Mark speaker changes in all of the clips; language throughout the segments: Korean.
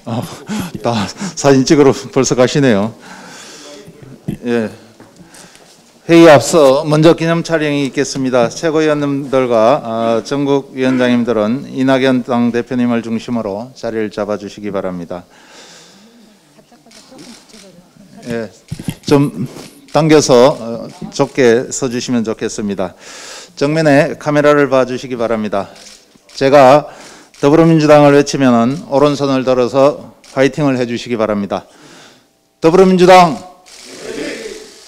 Speaker 1: 다 사진 찍으러 벌써 가시네요. 예. 회의 앞서 먼저 기념 촬영이 있겠습니다. 최고위원님들과 전국 위원장님들은 이낙연 당대표님을 중심으로 자리를 잡아주시기 바랍니다. 예, 좀 당겨서 좁게 서주시면 좋겠습니다. 정면에 카메라를 봐주시기 바랍니다. 제가 더불어민주당을 외치면 오른손을 들어서 파이팅을 해주시기 바랍니다. 더불어민주당,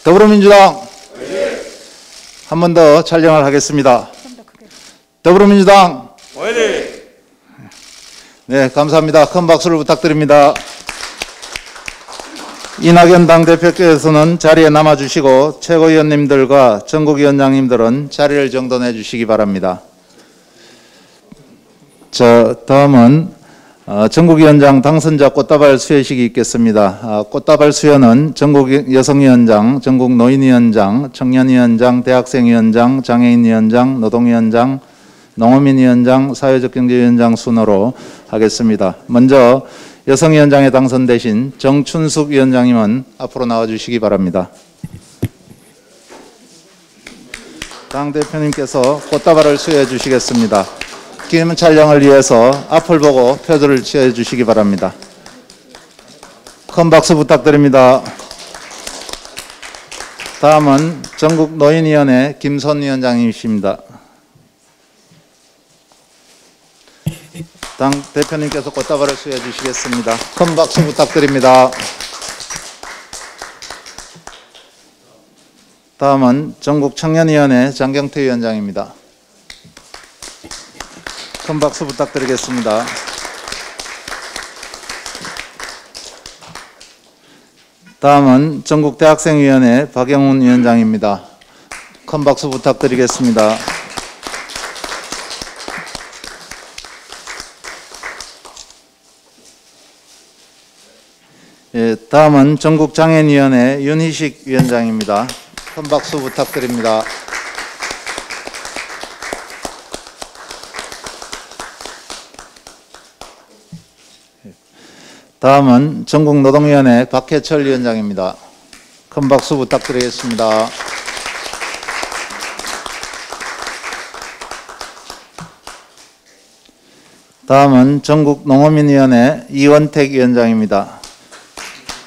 Speaker 1: 더불어민주당. 한 번 더 촬영을 하겠습니다. 더불어민주당. 네, 감사합니다. 큰 박수를 부탁드립니다. 이낙연 당대표께서는 자리에 남아주시고 최고위원님들과 전국위원장님들은 자리를 정돈해 주시기 바랍니다. 자, 다음은 전국위원장 당선자 꽃다발 수여식이 있겠습니다. 꽃다발 수여는 전국 여성위원장, 전국 노인위원장, 청년위원장, 대학생위원장, 장애인위원장, 노동위원장, 농어민위원장, 사회적경제위원장 순으로 하겠습니다. 먼저 여성위원장에 당선되신 정춘숙 위원장님은 앞으로 나와주시기 바랍니다. 당대표님께서 꽃다발을 수여해 주시겠습니다. 기념 촬영을 위해서 앞을 보고 표들을 취해 주시기 바랍니다. 큰 박수 부탁드립니다. 다음은 전국 노인위원회 김선 위원장님이십니다. 당 대표님께서 꽃다발을 수여해 주시겠습니다. 큰 박수 부탁드립니다. 다음은 전국 청년위원회 장경태 위원장입니다. 큰 박수 부탁드리겠습니다. 다음은 전국대학생위원회 박영훈 위원장입니다. 큰 박수 부탁드리겠습니다. 예, 다음은 전국장애인위원회 윤희식 위원장입니다. 큰 박수 부탁드립니다. 다음은 전국노동위원회 박해철 위원장입니다. 큰 박수 부탁드리겠습니다. 다음은 전국농어민위원회 이원택 위원장입니다.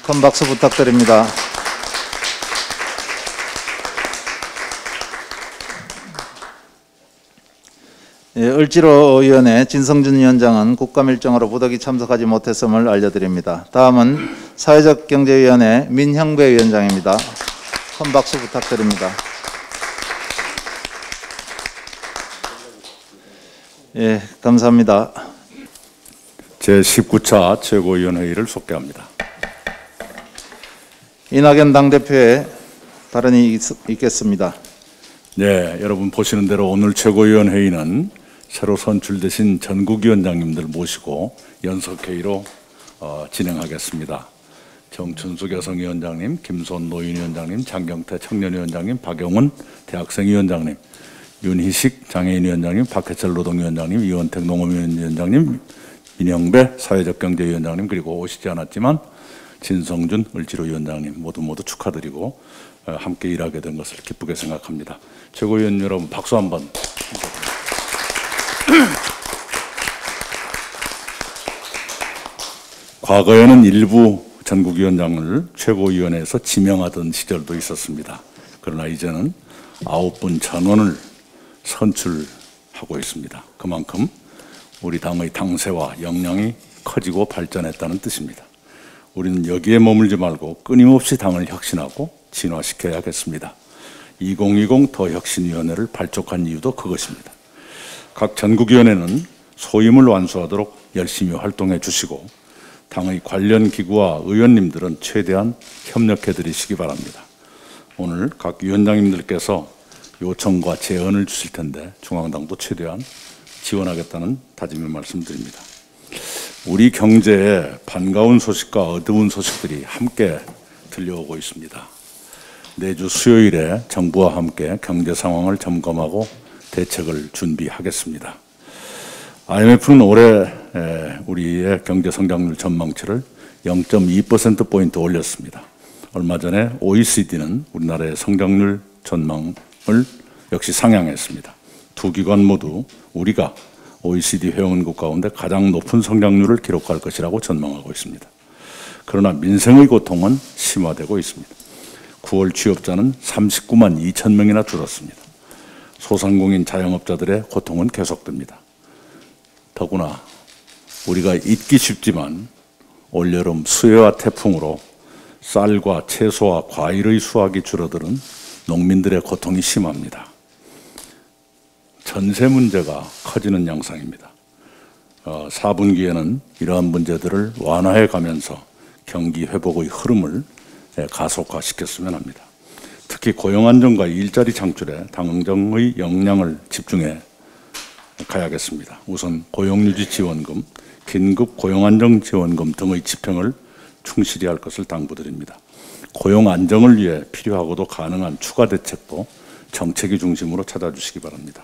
Speaker 1: 큰 박수 부탁드립니다. 예, 을지로위원회 진성준 위원장은 국감일정으로 부득이 참석하지 못했음을 알려드립니다. 다음은 사회적경제위원회 민형배 위원장입니다. 큰 박수 부탁드립니다. 예, 감사합니다.
Speaker 2: 제19차 최고위원회의를 속개합니다.
Speaker 1: 이낙연 당대표의 발언이 있겠습니다.
Speaker 2: 네, 여러분 보시는 대로 오늘 최고위원회의는 새로 선출되신 전국위원장님들 모시고 연석회의로 진행하겠습니다. 정춘숙 여성위원장님, 김손 노인위원장님, 장경태 청년위원장님, 박영훈 대학생위원장님, 윤희식 장애인위원장님, 박해철 노동위원장님, 이원택 농업위원장님, 민영배 사회적경제위원장님, 그리고 오시지 않았지만 진성준 을지로위원장님 모두 축하드리고 함께 일하게 된 것을 기쁘게 생각합니다. 최고위원 여러분 박수 한번. 과거에는 일부 전국위원장을 최고위원회에서 지명하던 시절도 있었습니다. 그러나 이제는 9분 전원을 선출하고 있습니다. 그만큼 우리 당의 당세와 역량이 커지고 발전했다는 뜻입니다. 우리는 여기에 머물지 말고 끊임없이 당을 혁신하고 진화시켜야겠습니다. 2020 더 혁신위원회를 발족한 이유도 그것입니다. 각 전국위원회는 소임을 완수하도록 열심히 활동해 주시고 당의 관련 기구와 의원님들은 최대한 협력해 드리시기 바랍니다. 오늘 각 위원장님들께서 요청과 제언을 주실 텐데 중앙당도 최대한 지원하겠다는 다짐을 말씀드립니다. 우리 경제에 반가운 소식과 어두운 소식들이 함께 들려오고 있습니다. 내주 수요일에 정부와 함께 경제 상황을 점검하고 대책을 준비하겠습니다. IMF는 올해 우리의 경제 성장률 전망치를 0.2%포인트 올렸습니다. 얼마 전에 OECD는 우리나라의 성장률 전망을 역시 상향했습니다. 두 기관 모두 우리가 OECD 회원국 가운데 가장 높은 성장률을 기록할 것이라고 전망하고 있습니다. 그러나 민생의 고통은 심화되고 있습니다. 9월 취업자는 39만 2천 명이나 줄었습니다. 소상공인 자영업자들의 고통은 계속됩니다. 더구나 우리가 잊기 쉽지만 올여름 수해와 태풍으로 쌀과 채소와 과일의 수확이 줄어드는 농민들의 고통이 심합니다. 전세 문제가 커지는 양상입니다. 4분기에는 이러한 문제들을 완화해 가면서 경기 회복의 흐름을 가속화시켰으면 합니다. 특히 고용 안정과 일자리 창출에 당정의 역량을 집중해 가야겠습니다. 우선 고용유지 지원금, 긴급 고용안정 지원금 등의 집행을 충실히 할 것을 당부드립니다. 고용 안정을 위해 필요하고도 가능한 추가 대책도 정책의 중심으로 찾아주시기 바랍니다.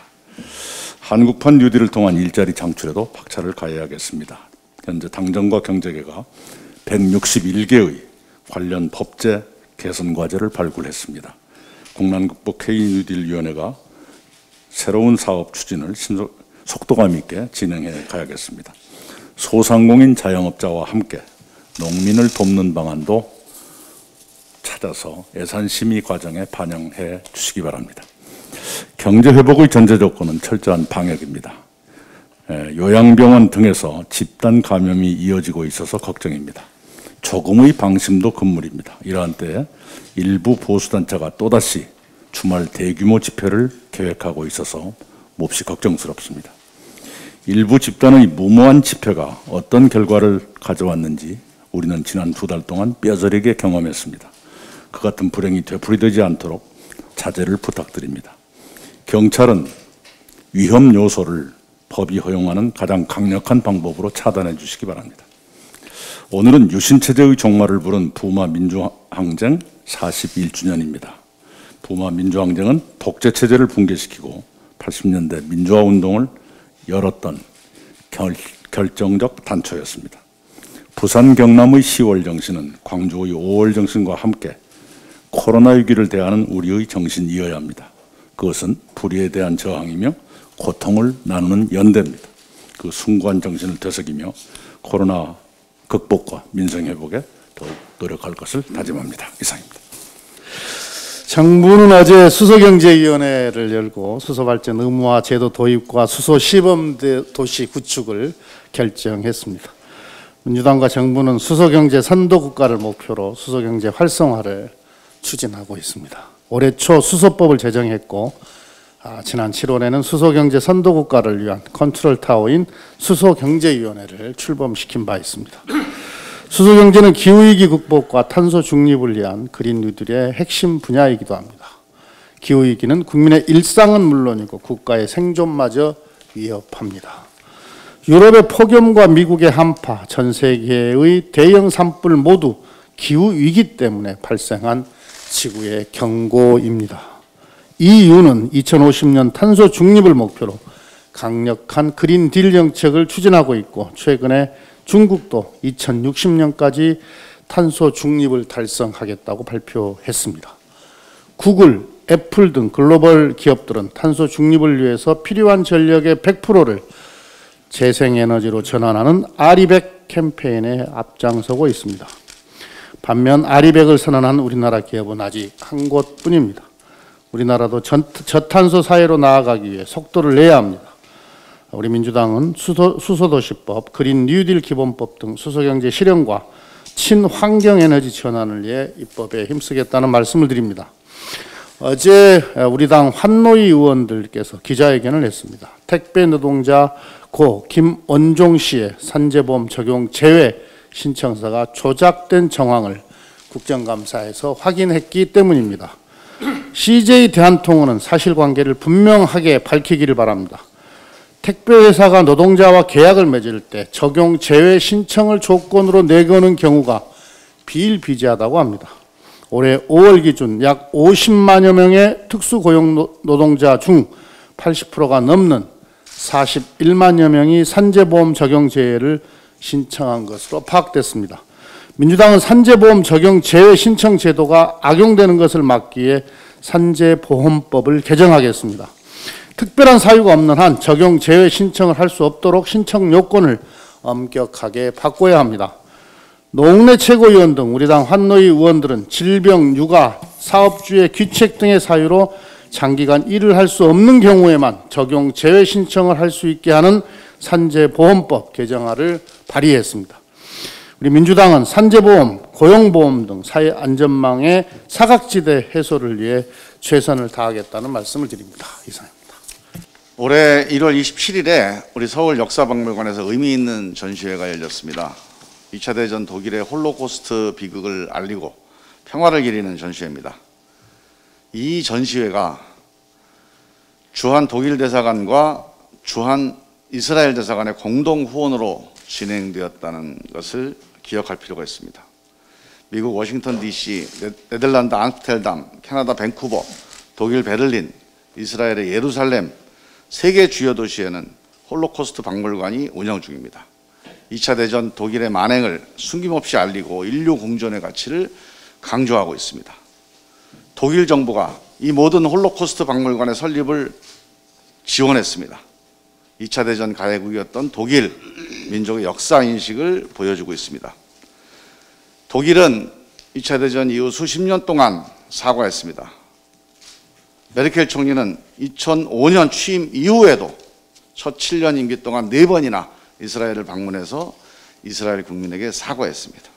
Speaker 2: 한국판 뉴딜을 통한 일자리 창출에도 박차를 가해야겠습니다. 현재 당정과 경제계가 161개의 관련 법제 개선 과제를 발굴했습니다. 국난극복 K뉴딜위원회가 새로운 사업 추진을 속도감 있게 진행해 가야겠습니다. 소상공인 자영업자와 함께 농민을 돕는 방안도 찾아서 예산심의 과정에 반영해 주시기 바랍니다. 경제 회복의 전제 조건은 철저한 방역입니다. 요양병원 등에서 집단 감염이 이어지고 있어서 걱정입니다. 조금의 방심도 금물입니다. 이러한 때에 일부 보수단체가 또다시 주말 대규모 집회를 계획하고 있어서 몹시 걱정스럽습니다. 일부 집단의 무모한 집회가 어떤 결과를 가져왔는지 우리는 지난 2달 동안 뼈저리게 경험했습니다. 그 같은 불행이 되풀이되지 않도록 자제를 부탁드립니다. 경찰은 위험 요소를 법이 허용하는 가장 강력한 방법으로 차단해 주시기 바랍니다. 오늘은 유신체제의 종말을 부른 부마 민주항쟁 41주년입니다. 부마 민주항쟁은 독재체제를 붕괴시키고 80년대 민주화 운동을 열었던 결정적 단초였습니다. 부산 경남의 10월 정신은 광주의 5월 정신과 함께 코로나 위기를 대하는 우리의 정신이어야 합니다. 그것은 불의에 대한 저항이며 고통을 나누는 연대입니다. 그 숭고한 정신을 되새기며 코로나 극복과 민생 회복에 더욱 노력할 것을 다짐합니다. 이상입니다.
Speaker 3: 정부는 어제 수소경제위원회를 열고 수소발전 의무화 제도 도입과 수소 시범도시 구축을 결정했습니다. 민주당과 정부는 수소경제 선도국가를 목표로 수소경제 활성화를 추진하고 있습니다. 올해 초 수소법을 제정했고 지난 7월에는 수소경제 선도국가를 위한 컨트롤타워인 수소경제위원회를 출범시킨 바 있습니다. 수소경제는 기후위기 극복과 탄소 중립을 위한 그린 뉴딜의 핵심 분야이기도 합니다. 기후위기는 국민의 일상은 물론이고 국가의 생존마저 위협합니다. 유럽의 폭염과 미국의 한파, 전 세계의 대형 산불 모두 기후위기 때문에 발생한 지구의 경고입니다. EU는 2050년 탄소 중립을 목표로 강력한 그린 딜 정책을 추진하고 있고 최근에 중국도 2060년까지 탄소 중립을 달성하겠다고 발표했습니다. 구글, 애플 등 글로벌 기업들은 탄소 중립을 위해서 필요한 전력의 100%를 재생에너지로 전환하는 아리백 캠페인에 앞장서고 있습니다. 반면 아리백을 선언한 우리나라 기업은 아직 한 곳뿐입니다. 우리나라도 저탄소 사회로 나아가기 위해 속도를 내야 합니다. 우리 민주당은 수소도시법, 그린 뉴딜 기본법 등 수소경제 실현과 친환경에너지 전환을 위해 입법에 힘쓰겠다는 말씀을 드립니다. 어제 우리 당 환노위 의원들께서 기자회견을 했습니다. 택배 노동자 고 김원종 씨의 산재보험 적용 제외 신청서가 조작된 정황을 국정감사에서 확인했기 때문입니다. CJ 대한통운은 사실관계를 분명하게 밝히기를 바랍니다. 택배회사가 노동자와 계약을 맺을 때 적용 제외 신청을 조건으로 내거는 경우가 비일비재하다고 합니다. 올해 5월 기준 약 50만여 명의 특수고용 노동자 중 80%가 넘는 41만여 명이 산재보험 적용 제외를 신청한 것으로 파악됐습니다. 민주당은 산재보험 적용 제외 신청 제도가 악용되는 것을 막기 위해 산재보험법을 개정하겠습니다. 특별한 사유가 없는 한 적용 제외 신청을 할 수 없도록 신청 요건을 엄격하게 바꿔야 합니다. 노웅래 최고위원 등 우리 당 환노위 의원들은 질병, 육아, 사업주의 귀책 등의 사유로 장기간 일을 할 수 없는 경우에만 적용 제외 신청을 할 수 있게 하는 산재보험법 개정안을 발의했습니다. 우리 민주당은 산재보험, 고용보험 등 사회안전망의 사각지대 해소를 위해 최선을 다하겠다는 말씀을 드립니다. 이상입니다.
Speaker 4: 올해 1월 27일에 우리 서울역사박물관에서 의미 있는 전시회가 열렸습니다. 2차 대전 독일의 홀로코스트 비극을 알리고 평화를 기리는 전시회입니다. 이 전시회가 주한 독일 대사관과 주한 이스라엘 대사관의 공동 후원으로 진행되었다는 것을 기억할 필요가 있습니다. 미국 워싱턴 DC, 네덜란드 암스테르담, 캐나다 밴쿠버, 독일 베를린, 이스라엘의 예루살렘 3개 주요 도시에는 홀로코스트 박물관이 운영 중입니다. 2차 대전 독일의 만행을 숨김없이 알리고 인류 공존의 가치를 강조하고 있습니다. 독일 정부가 이 모든 홀로코스트 박물관의 설립을 지원했습니다. 2차 대전 가해국이었던 독일 민족의 역사 인식을 보여주고 있습니다. 독일은 2차 대전 이후 수십 년 동안 사과했습니다. 메르켈 총리는 2005년 취임 이후에도 첫 7년 임기 동안 4번이나 이스라엘을 방문해서 이스라엘 국민에게 사과했습니다.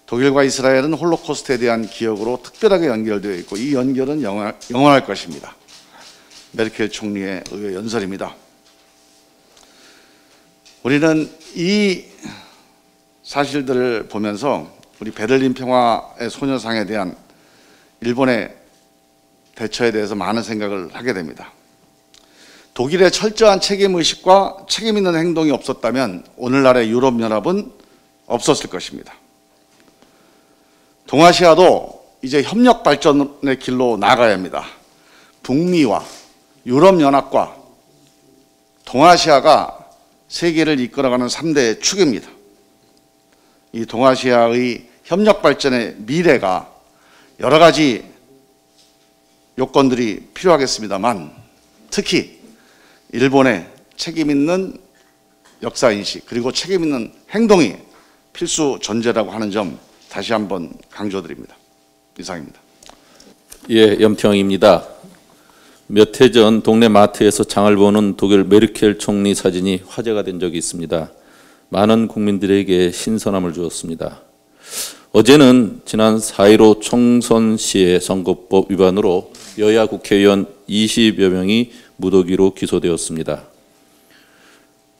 Speaker 4: 독일과 이스라엘은 홀로코스트에 대한 기억으로 특별하게 연결되어 있고 이 연결은 영원할 것입니다. 메르켈 총리의 의회 연설입니다. 우리는 이 사실들을 보면서 우리 베를린 평화의 소녀상에 대한 일본의 대처에 대해서 많은 생각을 하게 됩니다. 독일의 철저한 책임의식과 책임 있는 행동이 없었다면 오늘날의 유럽연합은 없었을 것입니다. 동아시아도 이제 협력 발전의 길로 나가야 합니다. 북미와 유럽연합과 동아시아가 세계를 이끌어가는 3대 축입니다. 이 동아시아의 협력 발전의 미래가 여러 가지 요건들이 필요하겠습니다만 특히 일본의 책임 있는 역사인식 그리고 책임 있는 행동이 필수 전제라고 하는 점 다시 한번 강조드립니다. 이상입니다.
Speaker 5: 예, 염태영입니다. 몇 해 전 동네 마트에서 장을 보는 독일 메르켈 총리 사진이 화제가 된 적이 있습니다. 많은 국민들에게 신선함을 주었습니다. 어제는 지난 4.15 총선 시의 선거법 위반으로 여야 국회의원 20여 명이 무더기로 기소되었습니다.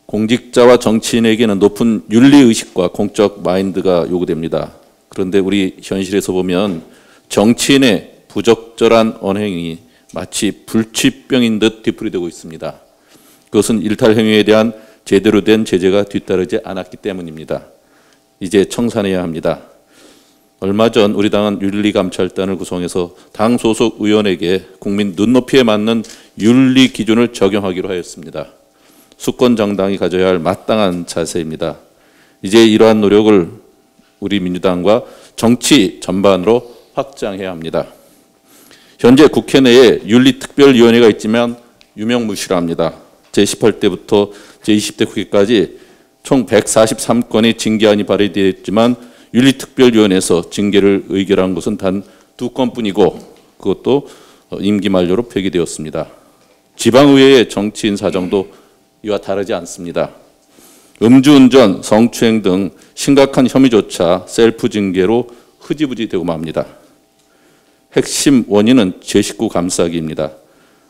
Speaker 5: 공직자와 정치인에게는 높은 윤리의식과 공적 마인드가 요구됩니다. 그런데 우리 현실에서 보면 정치인의 부적절한 언행이 마치 불치병인 듯 뒤풀이되고 있습니다. 그것은 일탈 행위에 대한 제대로 된 제재가 뒤따르지 않았기 때문입니다. 이제 청산해야 합니다. 얼마 전 우리 당은 윤리감찰단을 구성해서 당 소속 의원에게 국민 눈높이에 맞는 윤리 기준을 적용하기로 하였습니다. 수권 정당이 가져야 할 마땅한 자세입니다. 이제 이러한 노력을 우리 민주당과 정치 전반으로 확장해야 합니다. 현재 국회 내에 윤리특별위원회가 있지만 유명무실합니다. 제18대부터 제20대 국회까지 총 143건의 징계안이 발의되었지만 윤리특별위원회에서 징계를 의결한 것은 단 2건뿐이고 그것도 임기 만료로 폐기되었습니다. 지방의회의 정치인 사정도 이와 다르지 않습니다. 음주운전, 성추행 등 심각한 혐의조차 셀프 징계로 흐지부지 되고 맙니다. 핵심 원인은 제 식구 감싸기입니다.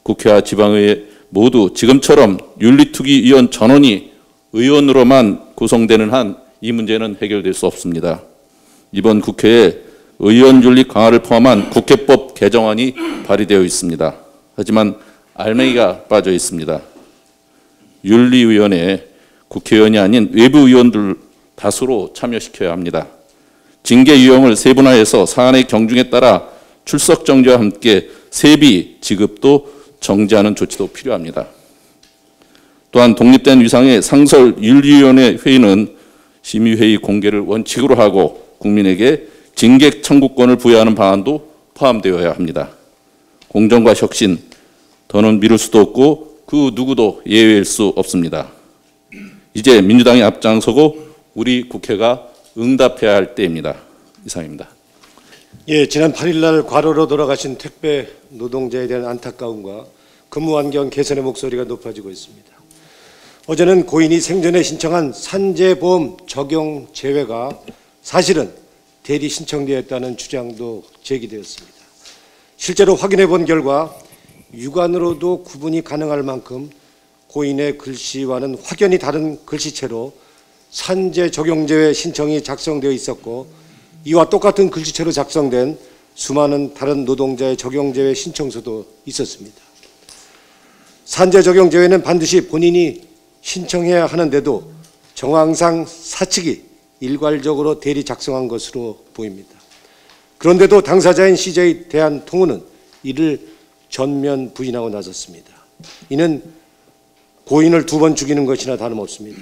Speaker 5: 국회와 지방의회 모두 지금처럼 윤리특위위원 전원이 의원으로만 구성되는 한 이 문제는 해결될 수 없습니다. 이번 국회에 의원 윤리 강화를 포함한 국회법 개정안이 발의되어 있습니다. 하지만 알맹이가 빠져 있습니다. 윤리위원회에 국회의원이 아닌 외부 의원들 다수로 참여시켜야 합니다. 징계 유형을 세분화해서 사안의 경중에 따라 출석 정지와 함께 세비 지급도 정지하는 조치도 필요합니다. 또한 독립된 위상의 상설윤리위원회 회의는 심의회의 공개를 원칙으로 하고 국민에게 징객 청구권을 부여하는 방안도 포함되어야 합니다. 공정과 혁신, 더는 미룰 수도 없고 그 누구도 예외일 수 없습니다. 이제 민주당이 앞장서고 우리 국회가 응답해야 할 때입니다. 이상입니다.
Speaker 6: 예, 지난 8일 날 과로로 돌아가신 택배 노동자에 대한 안타까움과 근무 환경 개선의 목소리가 높아지고 있습니다. 어제는 고인이 생전에 신청한 산재보험 적용 제외가 사실은 대리 신청되었다는 주장도 제기되었습니다. 실제로 확인해 본 결과 육안으로도 구분이 가능할 만큼 고인의 글씨와는 확연히 다른 글씨체로 산재 적용 제외 신청이 작성되어 있었고, 이와 똑같은 글씨체로 작성된 수많은 다른 노동자의 적용 제외 신청서도 있었습니다. 산재 적용 제외는 반드시 본인이 신청해야 하는데도 정황상 사측이 일괄적으로 대리 작성한 것으로 보입니다. 그런데도 당사자인 CJ 대한통운은 이를 전면 부인하고 나섰습니다. 이는 고인을 2번 죽이는 것이나 다름없습니다.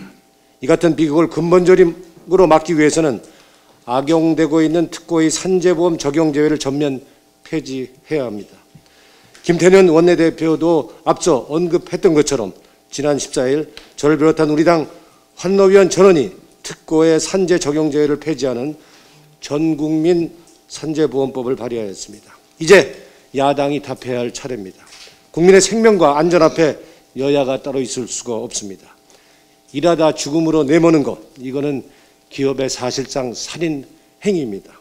Speaker 6: 이 같은 비극을 근본적으로 막기 위해서는 악용되고 있는 특고의 산재보험 적용 제외를 전면 폐지해야 합니다. 김태년 원내대표도 앞서 언급했던 것처럼 지난 14일 저를 비롯한 우리 당 환노위원 전원이 특고의 산재 적용 제외를 폐지하는 전국민 산재보험법을 발의하였습니다. 이제 야당이 답해야 할 차례입니다. 국민의 생명과 안전 앞에 여야가 따로 있을 수가 없습니다. 일하다 죽음으로 내모는 것, 이거는 기업의 사실상 살인 행위입니다.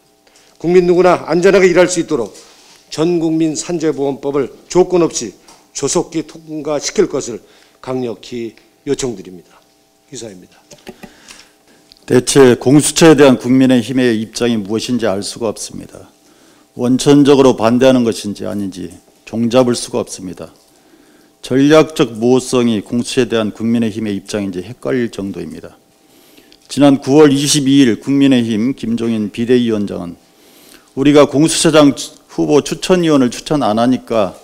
Speaker 6: 국민 누구나 안전하게 일할 수 있도록 전국민 산재보험법을 조건 없이 조속히 통과시킬 것을 강력히 요청드립니다. 이상입니다.
Speaker 1: 대체 공수처에 대한 국민의힘의 입장이 무엇인지 알 수가 없습니다. 원천적으로 반대하는 것인지 아닌지 종잡을 수가 없습니다. 전략적 모호성이 공수처에 대한 국민의힘의 입장인지 헷갈릴 정도입니다. 지난 9월 22일 국민의힘 김종인 비대위원장은 우리가 공수처장 후보 추천위원을 추천 안 하니까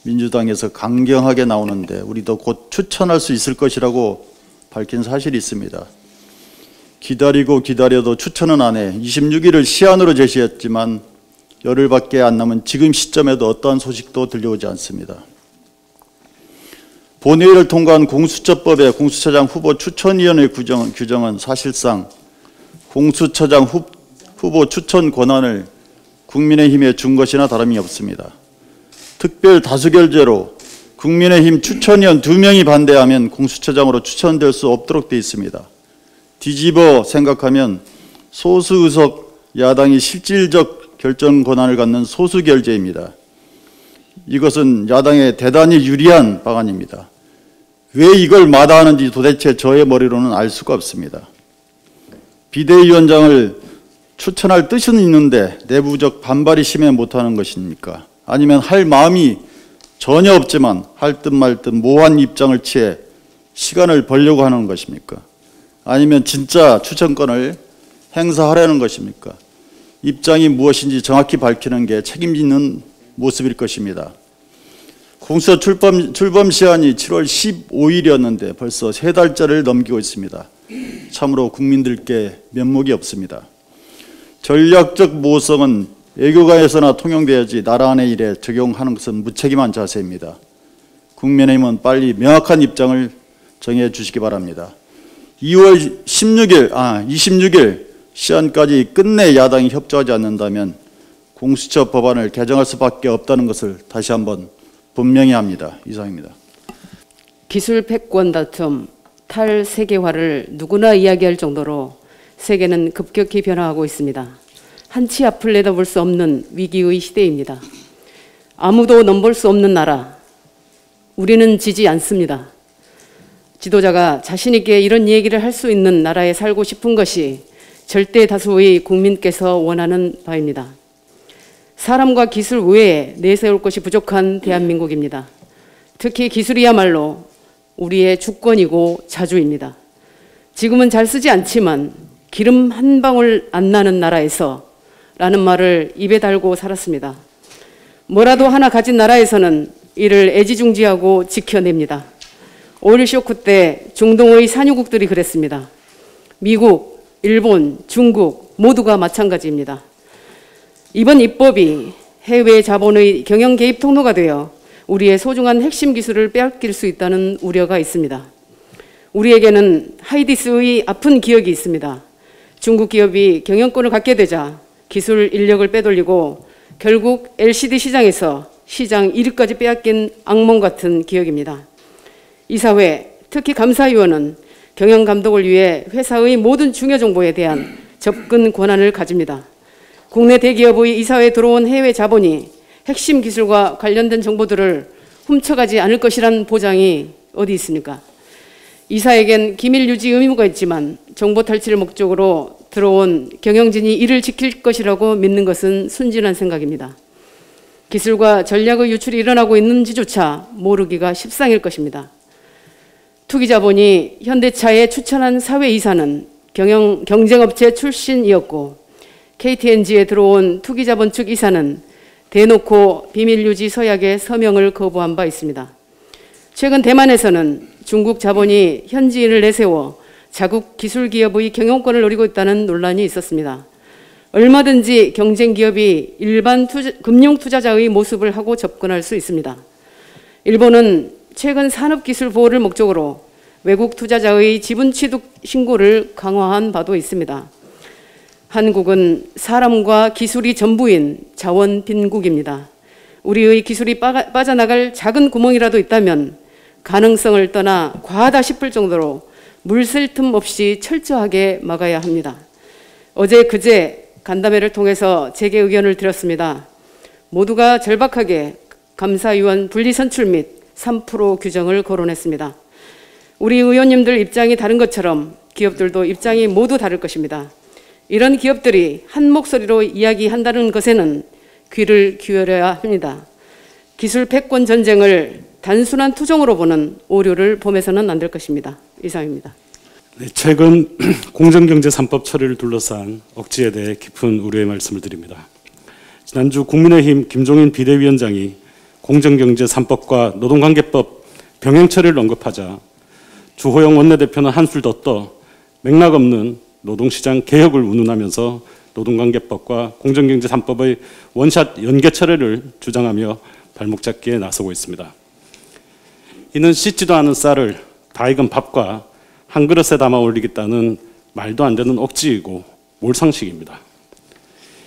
Speaker 1: 민주당에서 강경하게 나오는데 우리도 곧 추천할 수 있을 것이라고 밝힌 사실이 있습니다. 기다리고 기다려도 추천은 안 해 26일을 시한으로 제시했지만 열흘밖에 안 남은 지금 시점에도 어떠한 소식도 들려오지 않습니다. 본회의를 통과한 공수처법의 공수처장 후보 추천위원회 규정은 사실상 공수처장 후보 추천 권한을 국민의힘에 준 것이나 다름이 없습니다. 특별 다수결제로 국민의힘 추천위원 2명이 반대하면 공수처장으로 추천될 수 없도록 되어 있습니다. 뒤집어 생각하면 소수 의석 야당이 실질적 결정 권한을 갖는 소수결제입니다. 이것은 야당에 대단히 유리한 방안입니다. 왜 이걸 마다하는지 도대체 저의 머리로는 알 수가 없습니다. 비대위원장을 추천할 뜻은 있는데 내부적 반발이 심해 못하는 것입니까? 아니면 할 마음이 전혀 없지만 할 듯 말 듯 모호한 입장을 취해 시간을 벌려고 하는 것입니까? 아니면 진짜 추천권을 행사하려는 것입니까? 입장이 무엇인지 정확히 밝히는 게 책임있는 모습일 것입니다. 공수처 출범 시한이 7월 15일이었는데 벌써 3달째를 넘기고 있습니다. 참으로 국민들께 면목이 없습니다. 전략적 모호성은 외교관에서나 통용되어야지 나라 안의 일에 적용하는 것은 무책임한 자세입니다. 국민의힘은 빨리 명확한 입장을 정해 주시기 바랍니다. 2월 26일 시한까지 끝내 야당이 협조하지 않는다면 공수처 법안을 개정할 수밖에 없다는 것을 다시 한번 분명히 합니다. 이상입니다.
Speaker 7: 기술 패권 다툼, 탈세계화를 누구나 이야기할 정도로 세계는 급격히 변화하고 있습니다. 한치 앞을 내다볼 수 없는 위기의 시대입니다. 아무도 넘볼 수 없는 나라, 우리는 지지 않습니다. 지도자가 자신 있게 이런 얘기를 할 수 있는 나라에 살고 싶은 것이 절대 다수의 국민께서 원하는 바입니다. 사람과 기술 외에 내세울 것이 부족한 대한민국입니다. 특히 기술이야말로 우리의 주권이고 자주입니다. 지금은 잘 쓰지 않지만 기름 한 방울 안 나는 나라에서 라는 말을 입에 달고 살았습니다. 뭐라도 하나 가진 나라에서는 이를 애지중지하고 지켜냅니다. 오일 쇼크 때 중동의 산유국들이 그랬습니다. 미국, 일본, 중국 모두가 마찬가지입니다. 이번 입법이 해외 자본의 경영 개입 통로가 되어 우리의 소중한 핵심 기술을 빼앗길 수 있다는 우려가 있습니다. 우리에게는 하이디스의 아픈 기억이 있습니다. 중국 기업이 경영권을 갖게 되자 기술 인력을 빼돌리고 결국 LCD 시장에서 시장 1위까지 빼앗긴 악몽 같은 기억입니다. 이사회, 특히 감사위원은 경영 감독을 위해 회사의 모든 중요 정보에 대한 접근 권한을 가집니다. 국내 대기업의 이사회에 들어온 해외 자본이 핵심 기술과 관련된 정보들을 훔쳐가지 않을 것이란 보장이 어디 있습니까? 이사에겐 기밀 유지 의무가 있지만 정보 탈취를 목적으로 들어온 경영진이 이를 지킬 것이라고 믿는 것은 순진한 생각입니다. 기술과 전략의 유출이 일어나고 있는지조차 모르기가 십상일 것입니다. 투기자본이 현대차에 추천한 사회이사는 경쟁업체 출신이었고 KTNG에 들어온 투기자본 측 이사는 대놓고 비밀유지 서약에 서명을 거부한 바 있습니다. 최근 대만에서는 중국 자본이 현지인을 내세워 자국 기술기업의 경영권을 노리고 있다는 논란이 있었습니다. 얼마든지 경쟁기업이 일반 금융투자자의 모습을 하고 접근할 수 있습니다. 일본은 최근 산업기술 보호를 목적으로 외국 투자자의 지분 취득 신고를 강화한 바도 있습니다. 한국은 사람과 기술이 전부인 자원 빈국입니다. 우리의 기술이 빠져나갈 작은 구멍이라도 있다면 가능성을 떠나 과하다 싶을 정도로 물샐 틈 없이 철저하게 막아야 합니다. 어제 그제 간담회를 통해서 제게 의견을 드렸습니다. 모두가 절박하게 감사위원 분리선출 및 3% 규정을 거론했습니다. 우리 의원님들 입장이 다른 것처럼 기업들도 입장이 모두 다를 것입니다. 이런 기업들이 한 목소리로 이야기한다는 것에는 귀를 기울여야 합니다. 기술 패권 전쟁을 단순한 투정으로 보는 오류를 범해서는 안 될 것입니다. 이상입니다.
Speaker 8: 네, 최근 공정경제 3법 처리를 둘러싼 억지에 대해 깊은 우려의 말씀을 드립니다. 지난주 국민의힘 김종인 비대위원장이 공정경제 3법과 노동관계법 병행 처리를 언급하자 주호영 원내대표는 한술 더 떠 맥락 없는 노동시장 개혁을 운운하면서 노동관계법과 공정경제 3법의 원샷 연계 처리를 주장하며 발목 잡기에 나서고 있습니다. 이는 씻지도 않은 쌀을 다 익은 밥과 한 그릇에 담아 올리겠다는 말도 안 되는 억지이고 몰상식입니다.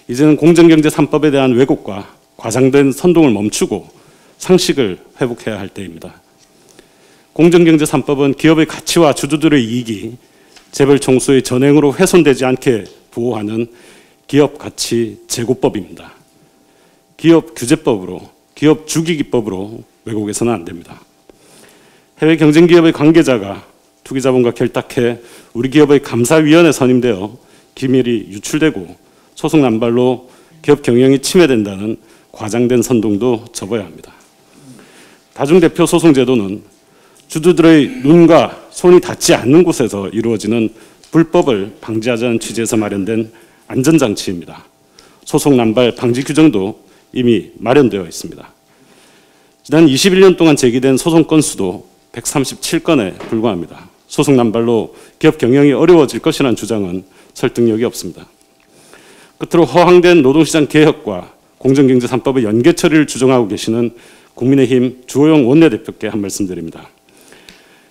Speaker 8: 이제는 공정경제 3법에 대한 왜곡과 과장된 선동을 멈추고 상식을 회복해야 할 때입니다. 공정경제 3법은 기업의 가치와 주주들의 이익이 재벌 총수의 전횡으로 훼손되지 않게 보호하는 기업 가치 제고법입니다. 기업 규제법으로, 기업 죽이기법으로 왜곡해서는 안 됩니다. 해외 경쟁기업의 관계자가 투기자본과 결탁해 우리 기업의 감사위원회 선임되어 기밀이 유출되고 소송 남발로 기업 경영이 침해된다는 과장된 선동도 접어야 합니다. 다중대표 소송제도는 주주들의 눈과 손이 닿지 않는 곳에서 이루어지는 불법을 방지하자는 취지에서 마련된 안전장치입니다. 소송 남발 방지 규정도 이미 마련되어 있습니다. 지난 21년 동안 제기된 소송 건수도 137건에 불과합니다. 소송 남발로 기업 경영이 어려워질 것이라는 주장은 설득력이 없습니다. 끝으로 허황된 노동시장 개혁과 공정경제 3법의 연계 처리를 주장하고 계시는 국민의힘 주호영 원내대표께 한 말씀 드립니다.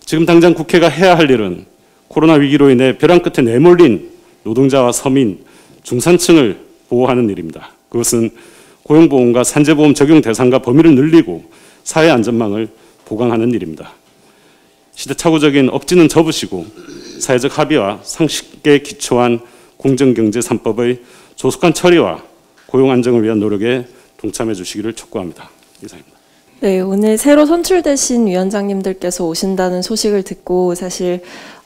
Speaker 8: 지금 당장 국회가 해야 할 일은 코로나 위기로 인해 벼랑 끝에 내몰린 노동자와 서민, 중산층을 보호하는 일입니다. 그것은 고용보험과 산재보험 적용 대상과 범위를 늘리고 사회 안전망을 보강하는 일입니다. 시대착오적인 억지는 접으시고 사회적 합의와 상식에 기초한 공정경제 3법의 조속한 처리와 고용 안정을 위한 노력에 동참해 주시기를 촉구합니다. 이상입니다.
Speaker 9: 네, 오늘 새로 선출되신 위원장님들께서 오신다는 소식을 듣고 사실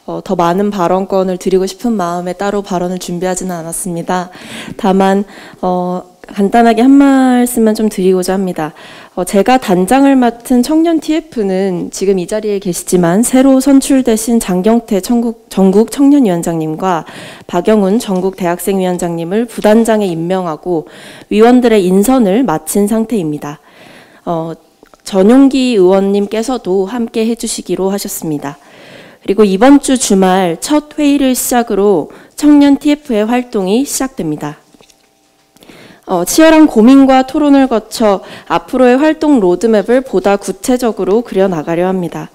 Speaker 9: 더 많은 발언권을 드리고 싶은 마음에 따로 발언을 준비하지는 않았습니다. 다만 간단하게 한 말씀만 좀 드리고자 합니다. 제가 단장을 맡은 청년 TF는 지금 이 자리에 계시지만 새로 선출되신 장경태 전국 청년위원장님과 박영훈 전국 대학생위원장님을 부단장에 임명하고 위원들의 인선을 마친 상태입니다. 전용기 의원님께서도 함께 해주시기로 하셨습니다. 그리고 이번 주 주말 첫 회의를 시작으로 청년 TF의 활동이 시작됩니다. 치열한 고민과 토론을 거쳐 앞으로의 활동 로드맵을 보다 구체적으로 그려나가려 합니다.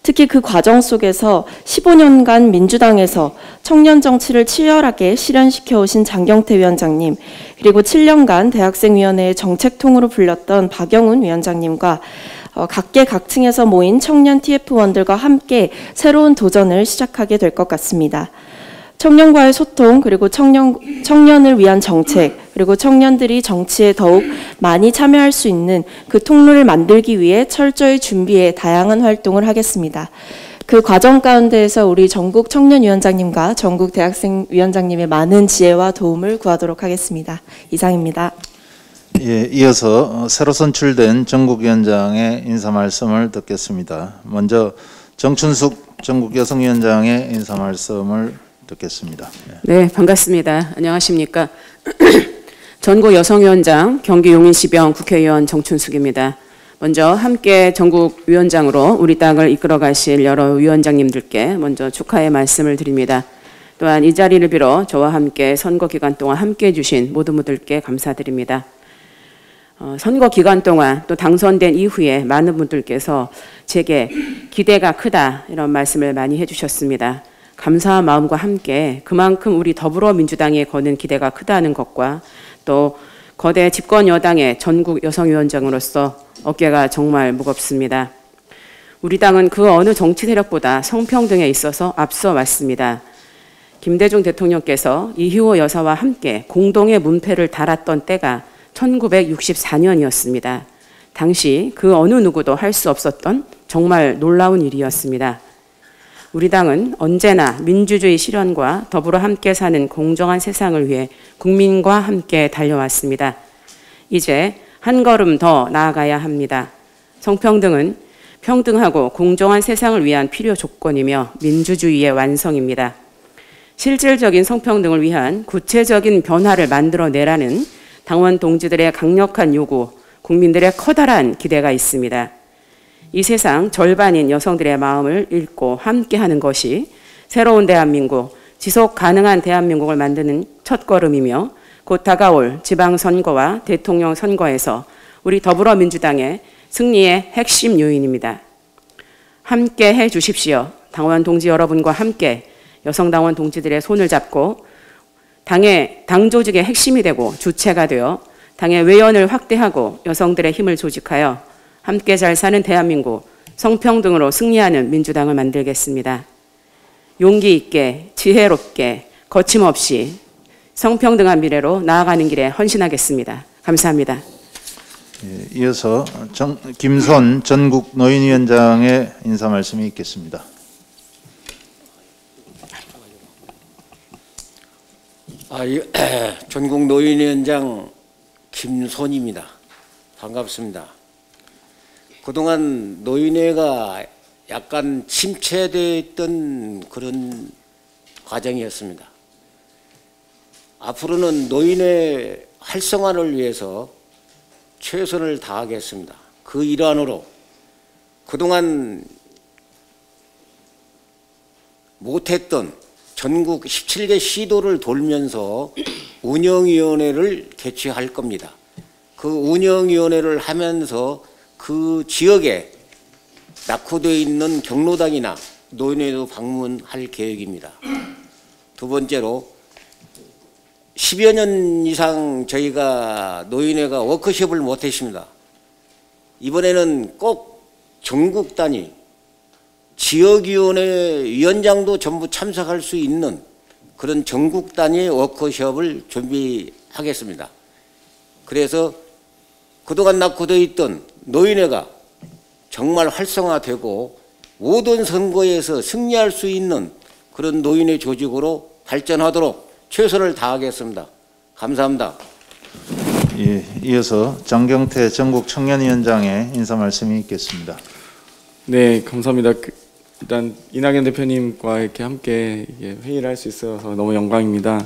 Speaker 9: 특히 그 과정 속에서 15년간 민주당에서 청년 정치를 치열하게 실현시켜 오신 장경태 위원장님, 그리고 7년간 대학생위원회의 정책통으로 불렸던 박영훈 위원장님과 각계각층에서 모인 청년 TF원들과 함께 새로운 도전을 시작하게 될 것 같습니다. 청년과의 소통, 그리고 청년을 위한 정책, 그리고 청년들이 정치에 더욱 많이 참여할 수 있는 그 통로를 만들기 위해 철저히 준비해 다양한 활동을 하겠습니다. 그 과정 가운데에서 우리 전국 청년위원장님과 전국 대학생위원장님의 많은 지혜와 도움을 구하도록 하겠습니다. 이상입니다.
Speaker 10: 예, 이어서 새로 선출된 전국위원장의 인사 말씀을 듣겠습니다. 먼저 정춘숙 전국여성위원장의 인사 말씀을 듣겠습니다.
Speaker 7: 네, 반갑습니다. 안녕하십니까. 전국여성위원장 경기 용인시병 국회의원 정춘숙입니다. 먼저 함께 전국위원장으로 우리 당을 이끌어 가실 여러 위원장님들께 먼저 축하의 말씀을 드립니다. 또한 이 자리를 빌어 저와 함께 선거 기간 동안 함께해 주신 모든 분들께 감사드립니다. 선거 기간 동안 또 당선된 이후에 많은 분들께서 제게 기대가 크다 이런 말씀을 많이 해주셨습니다. 감사한 마음과 함께 그만큼 우리 더불어민주당에 거는 기대가 크다는 것과 또 거대 집권 여당의 전국 여성위원장으로서 어깨가 정말 무겁습니다. 우리 당은 그 어느 정치 세력보다 성평등에 있어서 앞서 왔습니다. 김대중 대통령께서 이희호 여사와 함께 공동의 문패를 달았던 때가 1964년이었습니다. 당시 그 어느 누구도 할 수 없었던 정말 놀라운 일이었습니다. 우리 당은 언제나 민주주의 실현과 더불어 함께 사는 공정한 세상을 위해 국민과 함께 달려왔습니다. 이제 한 걸음 더 나아가야 합니다. 성평등은 평등하고 공정한 세상을 위한 필요 조건이며 민주주의의 완성입니다. 실질적인 성평등을 위한 구체적인 변화를 만들어내라는 당원 동지들의 강력한 요구, 국민들의 커다란 기대가 있습니다. 이 세상 절반인 여성들의 마음을 읽고 함께하는 것이 새로운 대한민국, 지속 가능한 대한민국을 만드는 첫걸음이며 곧 다가올 지방선거와 대통령 선거에서 우리 더불어민주당의 승리의 핵심 요인입니다. 함께 해 주십시오. 당원 동지 여러분과 함께 여성당원 동지들의 손을 잡고 당 조직의 핵심이 되고 주체가 되어 당의 외연을 확대하고 여성들의 힘을 조직하여 함께 잘 사는 대한민국, 성평등으로 승리하는 민주당을 만들겠습니다. 용기 있게, 지혜롭게, 거침없이 성평등한 미래로 나아가는 길에 헌신하겠습니다. 감사합니다.
Speaker 10: 예, 이어서 김선 전국 노인위원장의 인사 말씀이 있겠습니다.
Speaker 11: 전국 노인위원장 김손입니다. 반갑습니다. 그동안 노인회가 약간 침체되어 있던 그런 과정이었습니다. 앞으로는 노인회 활성화를 위해서 최선을 다하겠습니다. 그 일환으로 그동안 못했던 전국 17개 시도를 돌면서 운영위원회를 개최할 겁니다. 그 운영위원회를 하면서 그 지역에 낙후되어 있는 경로당이나 노인회도 방문할 계획입니다. 두 번째로 10여 년 이상 저희가 노인회가 워크숍을 못했습니다. 이번에는 꼭 전국 단위 지역위원회 위원장도 전부 참석할 수 있는 그런 전국 단위 워크숍을 준비하겠습니다. 그래서 그동안 낙후되어 있던 노인회가 정말 활성화되고 모든 선거에서 승리할 수 있는 그런 노인회 조직으로 발전하도록 최선을 다하겠습니다. 감사합니다.
Speaker 10: 예, 이어서 장경태 전국 청년위원장의 인사 말씀이 있겠습니다.
Speaker 12: 네, 감사합니다. 일단 이낙연 대표님과 이렇게 함께 회의를 할 수 있어서 너무 영광입니다.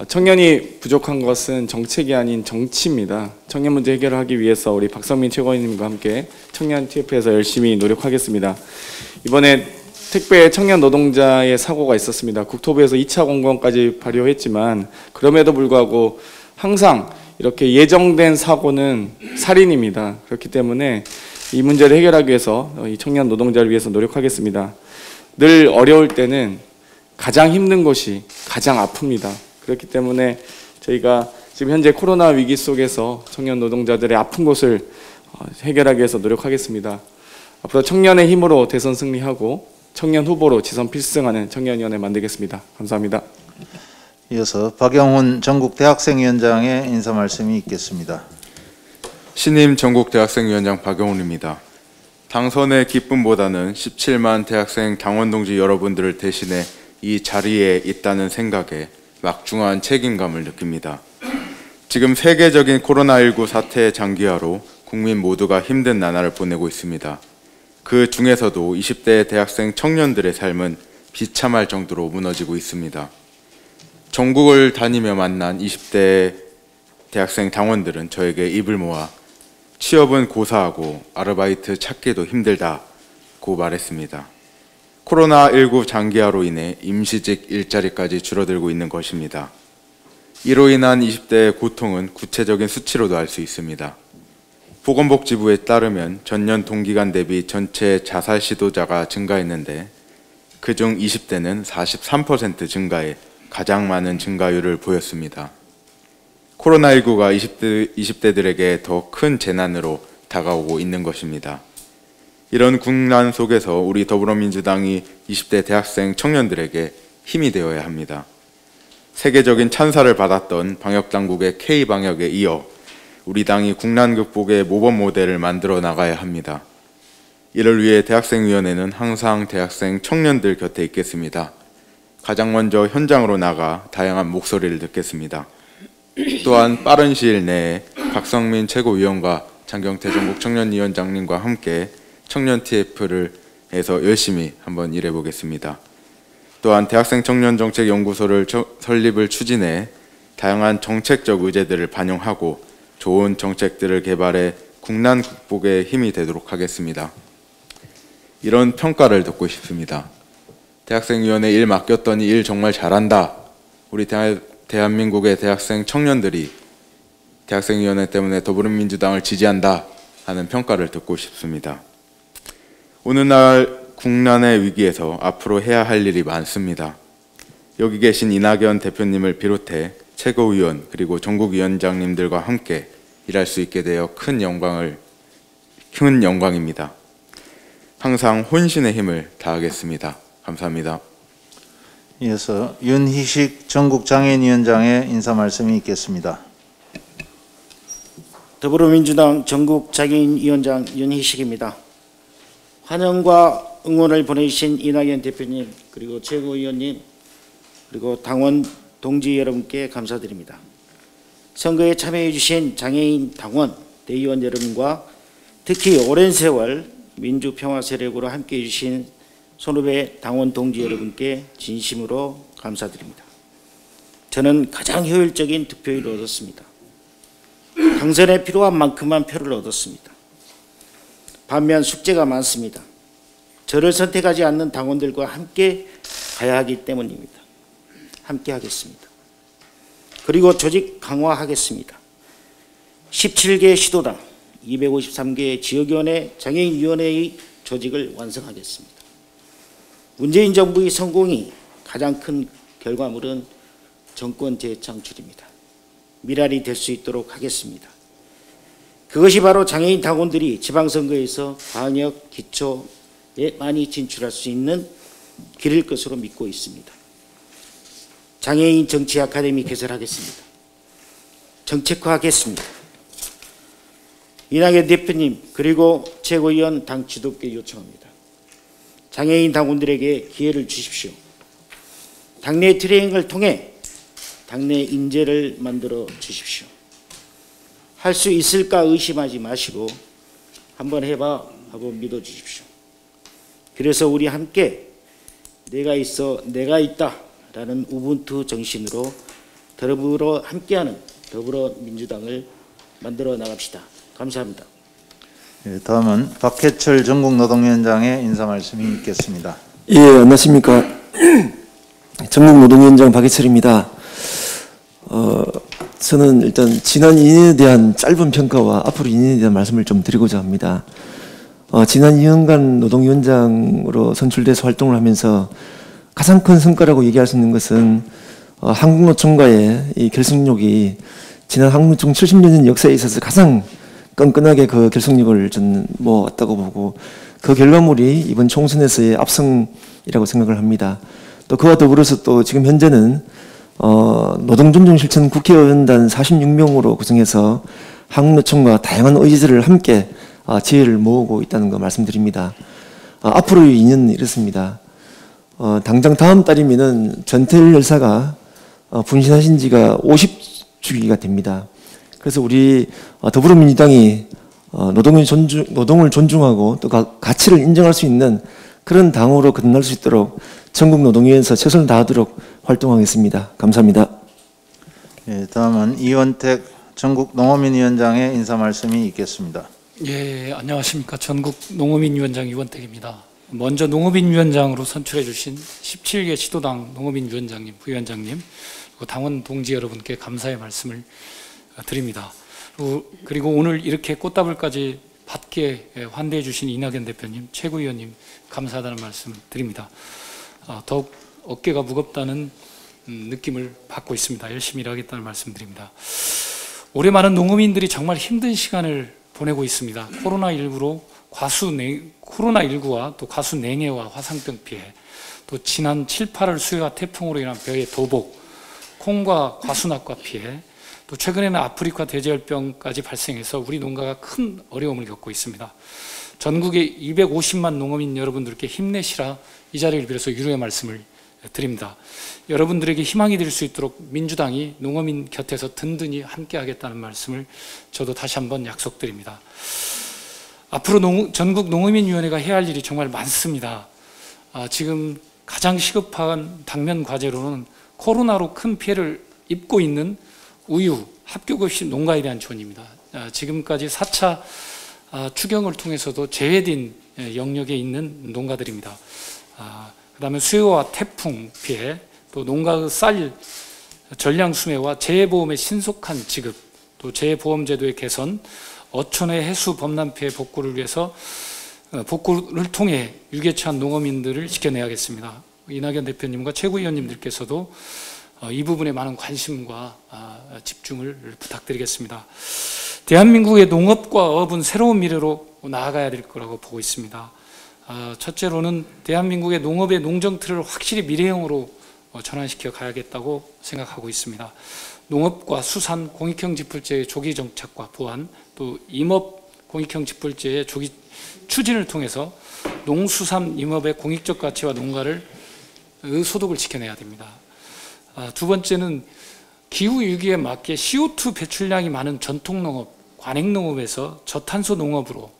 Speaker 12: 청년이 부족한 것은 정책이 아닌 정치입니다. 청년 문제 해결을 하기 위해서 우리 박성민 최고위원님과 함께 청년 TF에서 열심히 노력하겠습니다. 이번에 택배 청년 노동자의 사고가 있었습니다. 국토부에서 2차 공고까지 발효했지만 그럼에도 불구하고 항상 이렇게 예정된 사고는 살인입니다. 그렇기 때문에 이 문제를 해결하기 위해서 이 청년 노동자를 위해서 노력하겠습니다. 늘 어려울 때는 가장 힘든 것이 가장 아픕니다. 그렇기 때문에 저희가 지금 현재 코로나 위기 속에서 청년 노동자들의 아픈 곳을 해결하기 위해서 노력하겠습니다. 앞으로 청년의 힘으로 대선 승리하고 청년 후보로 지선 필승하는 청년위원회 만들겠습니다. 감사합니다.
Speaker 10: 이어서 박영훈 전국대학생위원장의 인사 말씀이 있겠습니다.
Speaker 13: 신임 전국대학생위원장 박영훈입니다. 당선의 기쁨보다는 17만 대학생 당원 동지 여러분들을 대신해 이 자리에 있다는 생각에 막중한 책임감을 느낍니다. 지금 세계적인 코로나19 사태의 장기화로 국민 모두가 힘든 나날을 보내고 있습니다. 그 중에서도 20대 대학생 청년들의 삶은 비참할 정도로 무너지고 있습니다. 전국을 다니며 만난 20대 대학생 당원들은 저에게 입을 모아 취업은 고사하고 아르바이트 찾기도 힘들다고 말했습니다. 코로나19 장기화로 인해 임시직 일자리까지 줄어들고 있는 것입니다. 이로 인한 20대의 고통은 구체적인 수치로도 알 수 있습니다. 보건복지부에 따르면 전년 동기간 대비 전체 자살 시도자가 증가했는데 그중 20대는 43% 증가해 가장 많은 증가율을 보였습니다. 코로나19가 20대들에게 더 큰 재난으로 다가오고 있는 것입니다. 이런 국난 속에서 우리 더불어민주당이 20대 대학생 청년들에게 힘이 되어야 합니다. 세계적인 찬사를 받았던 방역당국의 K방역에 이어 우리 당이 국난 극복의 모범 모델을 만들어 나가야 합니다. 이를 위해 대학생위원회는 항상 대학생 청년들 곁에 있겠습니다. 가장 먼저 현장으로 나가 다양한 목소리를 듣겠습니다. 또한 빠른 시일 내에 박성민 최고위원과 장경태 전국청년위원장님과 함께 청년 TF를 해서 열심히 한번 일해보겠습니다. 또한 대학생 청년정책연구소를 설립을 추진해 다양한 정책적 의제들을 반영하고 좋은 정책들을 개발해 국난 극복에 힘이 되도록 하겠습니다. 이런 평가를 듣고 싶습니다. 대학생위원회 일 맡겼더니 일 정말 잘한다. 우리 대한민국의 대학생 청년들이 대학생위원회 때문에 더불어민주당을 지지한다 하는 평가를 듣고 싶습니다. 오늘날 국난의 위기에서 앞으로 해야 할 일이 많습니다. 여기 계신 이낙연 대표님을 비롯해 최고위원 그리고 전국위원장님들과 함께 일할 수 있게 되어 큰 영광입니다. 항상 혼신의 힘을 다하겠습니다. 감사합니다.
Speaker 10: 이어서 윤희식 전국장애인위원장의 인사 말씀이 있겠습니다.
Speaker 14: 더불어민주당 전국장애인위원장 윤희식입니다. 환영과 응원을 보내주신 이낙연 대표님 그리고 최고위원님 그리고 당원 동지 여러분께 감사드립니다. 선거에 참여해 주신 장애인 당원 대의원 여러분과 특히 오랜 세월 민주평화 세력으로 함께해 주신 선후배 당원 동지 여러분께 진심으로 감사드립니다. 저는 가장 효율적인 득표율을 얻었습니다. 당선에 필요한 만큼만 표를 얻었습니다. 반면 숙제가 많습니다. 저를 선택하지 않는 당원들과 함께 가야 하기 때문입니다. 함께 하겠습니다. 그리고 조직 강화하겠습니다. 17개 시도당 253개 지역위원회 장애인위원회의 조직을 완성하겠습니다. 문재인 정부의 성공이 가장 큰 결과물은 정권 재창출입니다. 미랄이 될 수 있도록 하겠습니다. 그것이 바로 장애인 당원들이 지방선거에서 방역 기초에 많이 진출할 수 있는 길일 것으로 믿고 있습니다. 장애인 정치 아카데미 개설하겠습니다. 정책화하겠습니다. 이낙연 대표님 그리고 최고위원 당 지도부께 요청합니다. 장애인 당원들에게 기회를 주십시오. 당내 트레이닝을 통해 당내 인재를 만들어 주십시오. 할 수 있을까 의심하지 마시고 한번 해봐 하고 믿어주십시오. 그래서 우리 함께 내가 있어 내가 있다 라는 우분투 정신으로 더불어 함께하는 더불어민주당을 만들어 나갑시다. 감사합니다.
Speaker 10: 예, 다음은 박해철 전국노동위원장의 인사 말씀이 있겠습니다.
Speaker 15: 예, 안녕하십니까. 전국노동위원장 박해철입니다. 저는 일단 지난 2년에 대한 짧은 평가와 앞으로 2년에 대한 말씀을 좀 드리고자 합니다. 지난 2년간 노동위원장으로 선출돼서 활동을 하면서 가장 큰 성과라고 얘기할 수 있는 것은 한국노총과의 이 결속력이 지난 한국노총 70년 역사에 있어서 가장 끈끈하게 그 결속력을 저는 모았다고 보고, 그 결과물이 이번 총선에서의 압승이라고 생각을 합니다. 또 그와 더불어서 또 지금 현재는 노동존중실천 국회의원단 46명으로 구성해서 한국노총과 다양한 의제들을 함께 지혜를 모으고 있다는 거 말씀드립니다. 앞으로의 2년은 이렇습니다. 당장 다음 달이면은 전태일 열사가 분신하신 지가 50주기가 됩니다. 그래서 우리 더불어민주당이 노동을 존중하고 또 가치를 인정할 수 있는 그런 당으로 거듭날 수 있도록 전국노동위에서 최선을 다하도록 활동하겠습니다. 감사합니다.
Speaker 10: 예, 다음은 이원택 전국농어민위원장의 인사 말씀이 있겠습니다.
Speaker 16: 예, 안녕하십니까. 전국농어민위원장 이원택입니다. 먼저 농어민위원장으로 선출해 주신 17개 시도당 농어민위원장님, 부위원장님, 그리고 당원 동지 여러분께 감사의 말씀을 드립니다. 그리고 오늘 이렇게 꽃다발까지 받게 환대해 주신 이낙연 대표님, 최고위원님 감사하다는 말씀 드립니다. 더욱 어깨가 무겁다는 느낌을 받고 있습니다. 열심히 일하겠다는 말씀 드립니다. 올해 많은 농어민들이 정말 힘든 시간을 보내고 있습니다. 코로나19와 또 과수 냉해와 화상병 피해, 또 지난 7, 8월 수해와 태풍으로 인한 벼의 도복, 콩과 과수낙과 피해, 또 최근에는 아프리카 돼지열병까지 발생해서 우리 농가가 큰 어려움을 겪고 있습니다. 전국의 250만 농어민 여러분들께 힘내시라 이 자리를 빌어서 위로의 말씀을 드립니다. 여러분들에게 희망이 될 수 있도록 민주당이 농어민 곁에서 든든히 함께하겠다는 말씀을 저도 다시 한번 약속드립니다. 앞으로 전국농어민위원회가 해야 할 일이 정말 많습니다. 지금 가장 시급한 당면 과제로는 코로나로 큰 피해를 입고 있는 우유, 합격없이 농가에 대한 지원입니다. 지금까지 4차 추경을 통해서도 제외된 영역에 있는 농가들입니다. 그 다음에 수해와 태풍 피해, 또 농가의 쌀 전량 수매와 재해보험의 신속한 지급, 또 재해보험제도의 개선, 어촌의 해수 범람 피해 복구를 위해서 복구를 통해 위기에 처한 농어민들을 지켜내야겠습니다. 이낙연 대표님과 최고위원님들께서도 이 부분에 많은 관심과 집중을 부탁드리겠습니다. 대한민국의 농업과 어업은 새로운 미래로 나아가야 될 거라고 보고 있습니다. 첫째로는 대한민국의 농업의 농정틀을 확실히 미래형으로 전환시켜 가야겠다고 생각하고 있습니다. 농업과 수산 공익형 지풀제의 조기 정착과 보완, 또 임업 공익형 지풀제의 조기 추진을 통해서 농수산 임업의 공익적 가치와 농가를 소득을 지켜내야 됩니다. 두 번째는 기후 위기에 맞게 CO2 배출량이 많은 전통 농업, 관행 농업에서 저탄소 농업으로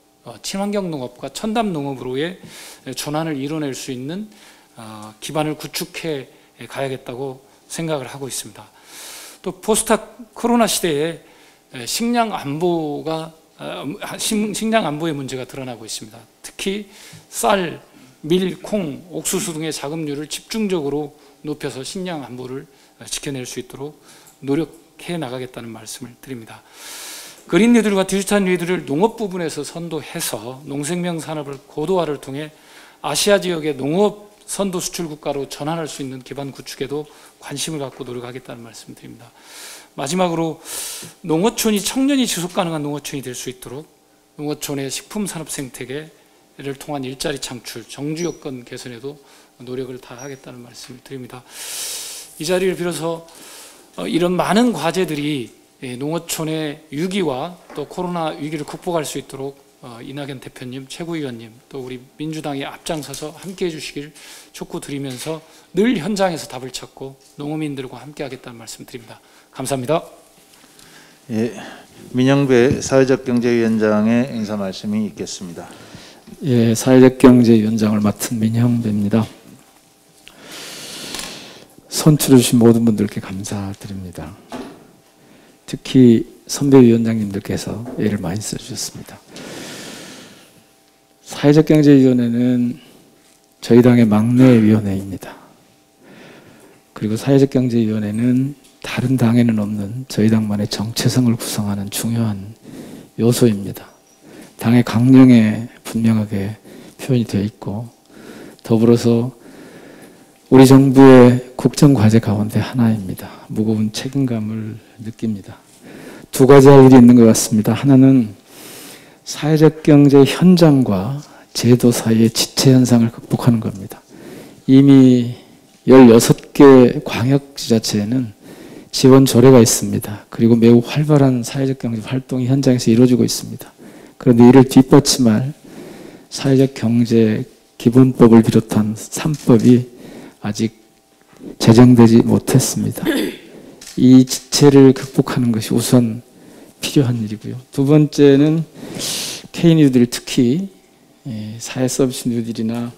Speaker 16: 친환경 농업과 첨단 농업으로의 전환을 이뤄낼 수 있는 기반을 구축해 가야겠다고 생각을 하고 있습니다. 또 포스트 코로나 시대에 식량 안보의 문제가 드러나고 있습니다. 특히 쌀, 밀, 콩, 옥수수 등의 자급률을 집중적으로 높여서 식량 안보를 지켜낼 수 있도록 노력해 나가겠다는 말씀을 드립니다. 그린 뉴딜과 디지털 뉴딜을 농업 부분에서 선도해서 농생명 산업을 고도화를 통해 아시아 지역의 농업 선도 수출 국가로 전환할 수 있는 기반 구축에도 관심을 갖고 노력하겠다는 말씀 드립니다. 마지막으로 농어촌이 청년이 지속 가능한 농어촌이 될 수 있도록 농어촌의 식품 산업 생태계를 통한 일자리 창출, 정주 여건 개선에도 노력을 다하겠다는 말씀을 드립니다. 이 자리를 빌어서 이런 많은 과제들이 농어촌의 위기와 또 코로나 위기를 극복할 수 있도록 이낙연 대표님, 최고위원님, 또 우리 민주당이 앞장서서 함께해 주시길 촉구드리면서 늘 현장에서 답을 찾고 농어민들과 함께하겠다는 말씀 드립니다. 감사합니다.
Speaker 10: 예, 민영배 사회적경제위원장의 인사 말씀이 있겠습니다.
Speaker 17: 예, 사회적경제위원장을 맡은 민영배입니다. 선출해 주신 모든 분들께 감사드립니다. 특히 선배 위원장님들께서 애를 많이 써주셨습니다. 사회적경제위원회는 저희 당의 막내 위원회입니다. 그리고 사회적경제위원회는 다른 당에는 없는 저희 당만의 정체성을 구성하는 중요한 요소입니다. 당의 강령에 분명하게 표현이 되어 있고 더불어서 우리 정부의 국정과제 가운데 하나입니다. 무거운 책임감을 느낍니다. 두 가지 할 일이 있는 것 같습니다. 하나는 사회적 경제 현장과 제도 사이의 지체 현상을 극복하는 겁니다. 이미 16개 광역지자체에는 지원 조례가 있습니다. 그리고 매우 활발한 사회적 경제 활동이 현장에서 이루어지고 있습니다. 그런데 이를 뒷받침할 사회적 경제 기본법을 비롯한 3법이 아직 제정되지 못했습니다. 이 지체를 극복하는 것이 우선 필요한 일이고요. 두 번째는 K-뉴딜, 특히 사회 서비스 뉴딜이나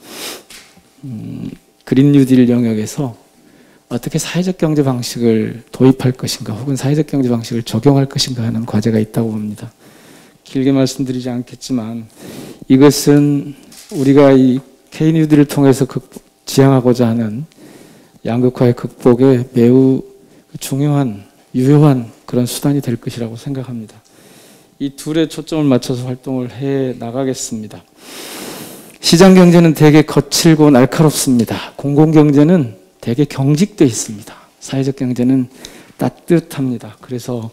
Speaker 17: 그린 뉴딜 영역에서 어떻게 사회적 경제 방식을 도입할 것인가 혹은 사회적 경제 방식을 적용할 것인가 하는 과제가 있다고 봅니다. 길게 말씀드리지 않겠지만 이것은 우리가 이 K-뉴딜을 통해서 지향하고자 하는 양극화의 극복에 매우 중요한 유효한 그런 수단이 될 것이라고 생각합니다. 이 둘에 초점을 맞춰서 활동을 해 나가겠습니다. 시장 경제는 되게 거칠고 날카롭습니다. 공공 경제는 되게 경직되어 있습니다. 사회적 경제는 따뜻합니다. 그래서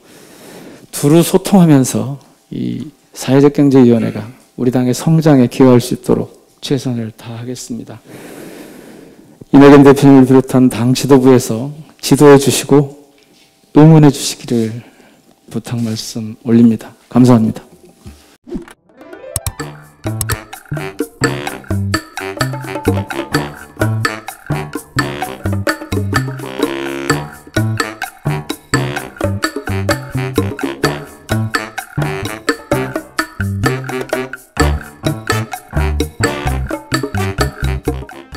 Speaker 17: 두루 소통하면서 이 사회적 경제위원회가 우리 당의 성장에 기여할 수 있도록 최선을 다하겠습니다. 이낙연 대표님을 비롯한 당 지도부에서 지도해 주시고 응원해 주시기를 부탁 말씀 올립니다. 감사합니다.